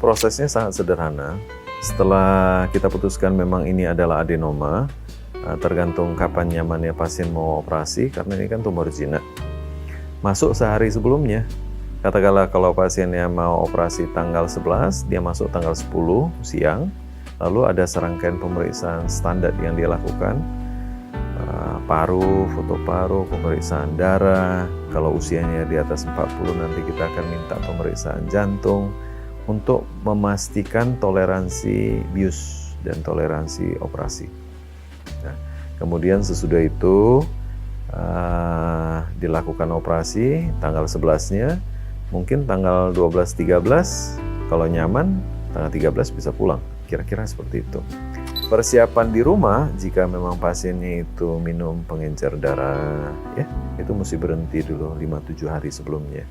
prosesnya sangat sederhana. Setelah kita putuskan memang ini adalah adenoma, tergantung kapan nyamannya pasien mau operasi, karena ini kan tumor jinak. Masuk sehari sebelumnya. Katakanlah kalau pasiennya mau operasi tanggal 11, dia masuk tanggal 10 siang. Lalu ada serangkaian pemeriksaan standar yang dia lakukan. Paru, foto paru, pemeriksaan darah. Kalau usianya di atas 40 nanti kita akan minta pemeriksaan jantung untuk memastikan toleransi bius dan toleransi operasi. Nah, kemudian sesudah itu dilakukan operasi tanggal 11-nya, mungkin tanggal 12-13 kalau nyaman, tanggal 13 bisa pulang, kira-kira seperti itu. Persiapan di rumah, jika memang pasiennya itu minum pengencer darah, ya, itu mesti berhenti dulu 5-7 hari sebelumnya.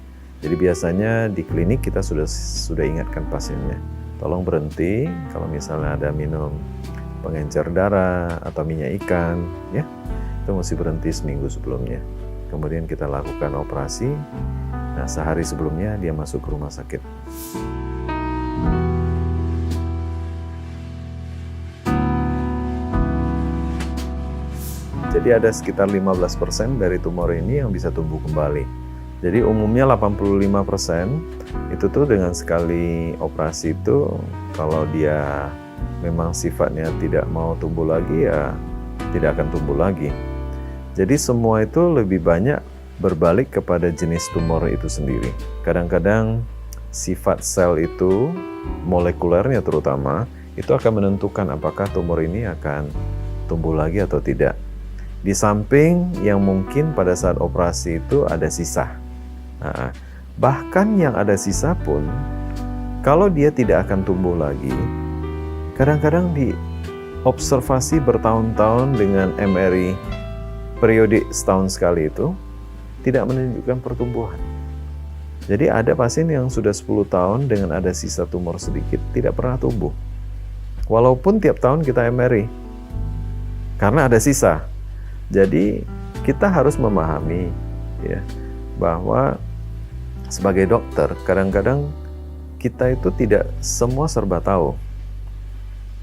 Jadi biasanya di klinik kita sudah ingatkan pasiennya, tolong berhenti kalau misalnya ada minum pengencer darah atau minyak ikan, ya, itu mesti berhenti seminggu sebelumnya. Kemudian kita lakukan operasi. Nah, sehari sebelumnya dia masuk ke rumah sakit. Jadi ada sekitar 15% dari tumor ini yang bisa tumbuh kembali. Jadi umumnya 85% itu tuh dengan sekali operasi itu, kalau dia memang sifatnya tidak mau tumbuh lagi, ya tidak akan tumbuh lagi. Jadi semua itu lebih banyak berbalik kepada jenis tumor itu sendiri. Kadang-kadang sifat sel itu, molekulernya terutama, itu akan menentukan apakah tumor ini akan tumbuh lagi atau tidak. Di samping yang mungkin pada saat operasi itu ada sisa. Nah, bahkan yang ada sisa pun, kalau dia tidak akan tumbuh lagi, kadang-kadang diobservasi bertahun-tahun dengan MRI periodik setahun sekali itu, tidak menunjukkan pertumbuhan. Jadi ada pasien yang sudah 10 tahun dengan ada sisa tumor sedikit, tidak pernah tumbuh. Walaupun tiap tahun kita MRI, karena ada sisa. Jadi kita harus memahami, ya, bahwa sebagai dokter kadang-kadang kita itu tidak semua serba tahu.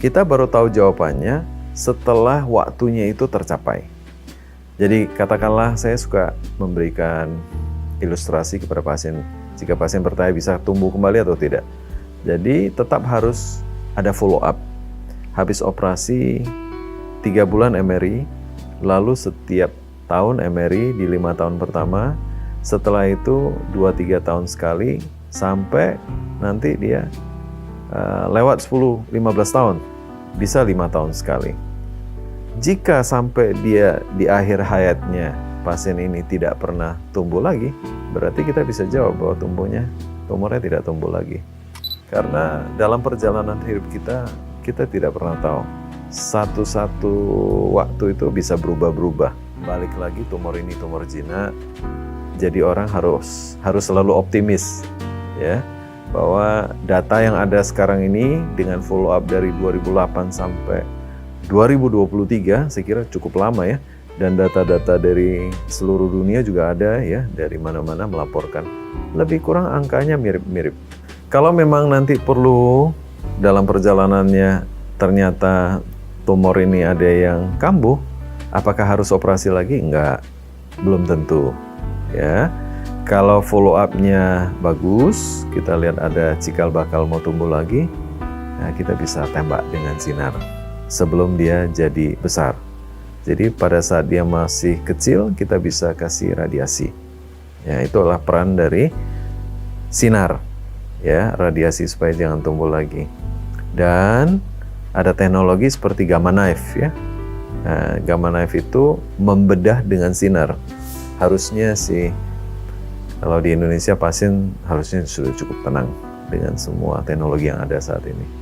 Kita baru tahu jawabannya setelah waktunya itu tercapai. Jadi katakanlah saya suka memberikan ilustrasi kepada pasien, jika pasien bertanya bisa tumbuh kembali atau tidak. Jadi tetap harus ada follow up. Habis operasi 3 bulan MRI, lalu setiap tahun MRI di 5 tahun pertama, setelah itu 2-3 tahun sekali, sampai nanti dia lewat 10-15 tahun, bisa 5 tahun sekali. Jika sampai dia di akhir hayatnya pasien ini tidak pernah tumbuh lagi, berarti kita bisa jawab bahwa tumornya tidak tumbuh lagi. Karena dalam perjalanan hidup kita tidak pernah tahu. Satu-satu waktu itu bisa berubah-berubah. Balik lagi, tumor ini tumor jinak. Jadi orang harus selalu optimis, ya, bahwa data yang ada sekarang ini dengan follow up dari 2008 sampai 2023, saya kira cukup lama, ya. Dan data-data dari seluruh dunia juga ada, ya, dari mana-mana melaporkan. Lebih kurang angkanya mirip-mirip. Kalau memang nanti perlu dalam perjalanannya ternyata tumor ini ada yang kambuh, apakah harus operasi lagi? Enggak, belum tentu, ya. Kalau follow up-nya bagus, kita lihat ada cikal bakal mau tumbuh lagi, nah kita bisa tembak dengan sinar sebelum dia jadi besar. Jadi pada saat dia masih kecil, kita bisa kasih radiasi. Ya, itulah peran dari sinar, ya, radiasi supaya jangan tumbuh lagi. Dan ada teknologi seperti gamma knife, ya. Nah, gamma knife itu membedah dengan sinar. Harusnya sih, kalau di Indonesia pasien harusnya sudah cukup tenang dengan semua teknologi yang ada saat ini.